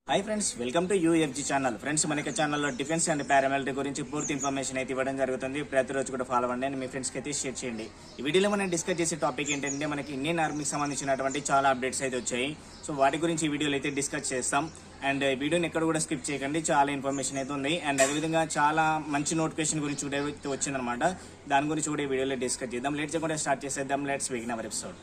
Hi friends, welcome to UFJ channel. Friends, మనకి ఛానల్లో defence and paramilitary గురించి పూర్తి ఇన్ఫర్మేషన్ అయితే ఇవ్వడం జరుగుతుంది. ప్రతిరోజు కూడా ఫాలో అవ్వండి అండ్ మీ ఫ్రెండ్స్కి అయితే షేర్ చేయండి. ఈ వీడియోలో మనం డిస్కస్ చేసే టాపిక్ ఏంటంటే మనకి ఇండియన్ ఆర్మీకి సంబంధించినటువంటి చాలా అప్డేట్స్ అయితే వచ్చాయి. సో వాటి గురించి ఈ వీడియోలో అయితే డిస్కస్ చేస్తాం. అండ్ ఈ వీడియోని ఎక్కడ కూడా స్కిప్ చేయకండి, చాలా ఇన్ఫర్మేషన్ అయితే ఉంది. అండ్ అదేవిధంగా చాలా మంచి నోటిఫికేషన్ గురించి కూడా అయితే వచ్చిందనమాట. దాని గురించి కూడా ఈ వీడియోలో డిస్కస్ చేద్దాం. లేట్ చేయకుండా స్టార్ట్ చేసేద్దాం. Let's begin our episode.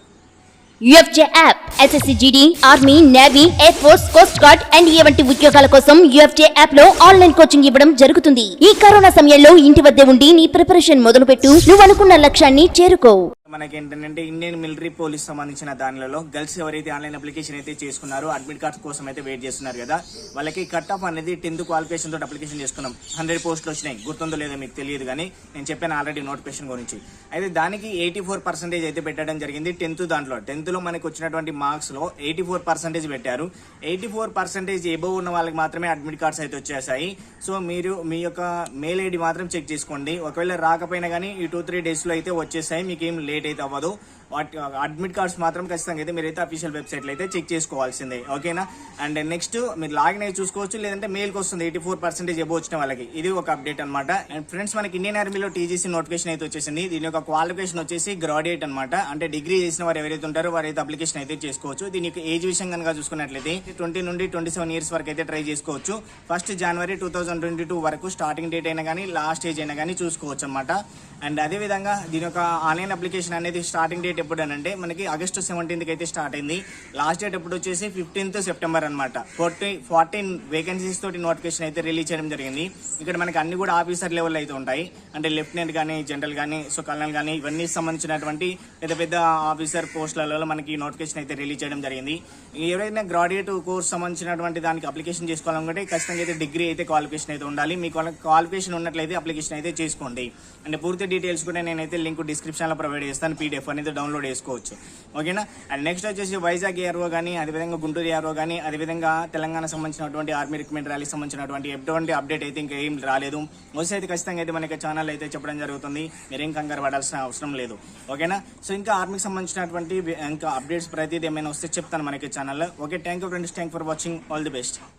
UFJ app SSC GD, army, navy, air force, coast guard and వంటి ఉద్యోగాల కోసం UFJ యాప్ లో ఆన్లైన్ కోచింగ్ ఇవ్వడం జరుగుతుంది. ఈ కరోనా సమయంలో ఇంటి వద్దే ఉండి నీ ప్రిపరేషన్ మొదలుపెట్టు. నువ్వు అనుకున్న లక్ష్యాన్ని చేరుకో. మనకి ఏంటంటే ఇండియన్ మిలిటరీ పోలీస్ సంబంధించిన దానిలో గర్ల్స్ ఎవరైతే ఆన్లైన్ అప్లికేషన్ అయితే చేసుకున్నారో అడ్మిట్ కార్డ్స్ కోసం అయితే వెయిట్ చేస్తున్నారు కదా, వాళ్ళకి కట్ ఆఫ్ అనేది 10th క్వాలిఫికేషన్ తోటి అప్లికేషన్ చేసుకున్నాం. 100 పోస్టులు వచ్చినాయి. గుర్తుందో లేదో మీకు తెలియదు, కానీ నేను చెప్పాను ఆల్రెడీ నోటిఫికేషన్ గురించి. అయితే దానికి 84% అయితే పెట్టడం జరిగింది. 10th లో మనకి వచ్చినటువంటి మార్క్స్ లో 84% పెట్టారు. 84% ఎబవ్ ఉన్న వాళ్ళకి మాత్రమే అడ్మిట్ కార్డ్స్ అయితే వచ్చేసాయి. సో మీరు మీ యొక్క మెయిల్ ఐడి మాత్రం చెక్ చేసుకోండి. ఒకవేళ రాకపోయినా కానీ ఈ 2-3 days లో అయితే వచ్చేసాయి. మీకు ఏం లేట్ అయితే అవ్వదు. అడ్మిట్ కార్డ్స్ మాత్రం ఖచ్చితంగా అయితే మీరైతే అఫీషియల్ వెబ్సైట్లో అయితే చెక్ చేసుకోవాల్సిందే, ఓకేనా. అండ్ నెక్స్ట్ మీరు లాగిన్ అయితే చూసుకోవచ్చు, లేదంటే మెయిల్కి వస్తుంది 84% ఎబో వచ్చిన వాళ్ళకి. ఇది ఒక అప్డేట్ అనమాట. అండ్ ఫ్రెండ్స్, మనకి ఇండియన్ ఆర్మీలో TGC నోటిఫికేషన్ అయితే వచ్చేసింది. దీని యొక్క క్వాలిఫికేషన్ వచ్చేసి గ్రాడ్యుయేట్ అనమాట. అంటే డిగ్రీ చేసిన వారు ఎవరైతే ఉంటారో వారైతే అప్లికేషన్ అయితే చేసుకోవచ్చు. దీని యొక్క ఏజ్ విషయం కనుక చూసుకున్నట్లయితే 20 నుండి 27 years వరకు అయితే ట్రై చేసుకోవచ్చు. 1st January 2022 వరకు స్టార్టింగ్ డేట్ అయినా కానీ లాస్ట్ ఏజ్ అయినా కానీ చూసుకోవచ్చు అనమాట. అండ్ అదేవిధంగా దీని యొక్క ఆన్లైన్ అప్లికేషన్ అనేది స్టార్టింగ్ డేట్ ఎప్పుడు అంటే మనకి August 17th అయితే స్టార్ట్ అయింది. లాస్ట్ డేట్ ఎప్పుడు వచ్చేసి 15th September అనమాట. 14 వేకెన్సీస్ తోటి నోటిఫికేషన్ అయితే రిలీజ్ చేయడం జరిగింది. ఇక్కడ మనకి అన్ని కూడా ఆఫీసర్ లెవెల్ అయితే ఉంటాయి. అంటే లెఫ్టినెంట్ కానీ, జనరల్ కానీ, సో కల్నల్ కానీ, ఇవన్నీ సంబంధించినటువంటి పెద్ద పెద్ద ఆఫీసర్ పోస్టులలో మనకి నోటిఫికేషన్ అయితే రిలీజ్ చేయడం జరిగింది. ఎవరైనా గ్రాడ్యుయేట్ కోర్స్ సంబంధించినటువంటి దానికి అప్లికేషన్ చేసుకోవాలనుకుంటే ఖచ్చితంగా అయితే డిగ్రీ అయితే క్వాలిఫికేషన్ అయితే ఉండాలి. మీకు క్వాలిఫికేషన్ ఉన్నట్లయితే అప్లికేషన్ అయితే చేసుకోండి. అంటే పూర్తి డీటెయిల్స్ కూడా నేనైతే లింక్ డిస్క్రిప్షన్లో ప్రొవైడ్ చేస్తాను. PDF అనేది డౌన్లోడ్ చేసుకోవచ్చు, ఓకేనా. అండ్ నెక్స్ట్ వచ్చేసి వైజాగ్ ఏఆర్ఓ కానీ, అదేవిధంగా గుంటూరు ఏఆర్ఓ కానీ, అదేవిధంగా తెలంగాణ సంబంధించినటువంటి ఆర్మీ రిక్రూట్మెంట్ ర్యాలీకి సంబంధించినటువంటి ఎటువంటి అప్డేట్ అయితే ఇంకా ఏం రాలేదు. వస్తే అయితే ఖచ్చితంగా అయితే మనకి ఛానల్ అయితే చెప్పడం జరుగుతుంది. మీరేం కంగారు పడాల్సిన అవసరం లేదు, ఓకేనా. సో ఇంకా ఆర్మీకి సంబంధించినటువంటి ఇంకా అప్డేట్స్ ప్రతిదీ ఏమైనా వస్తే చెప్తాను మనకి ఛానల్లో. Okay, thank you friends, thank for watching. All the best.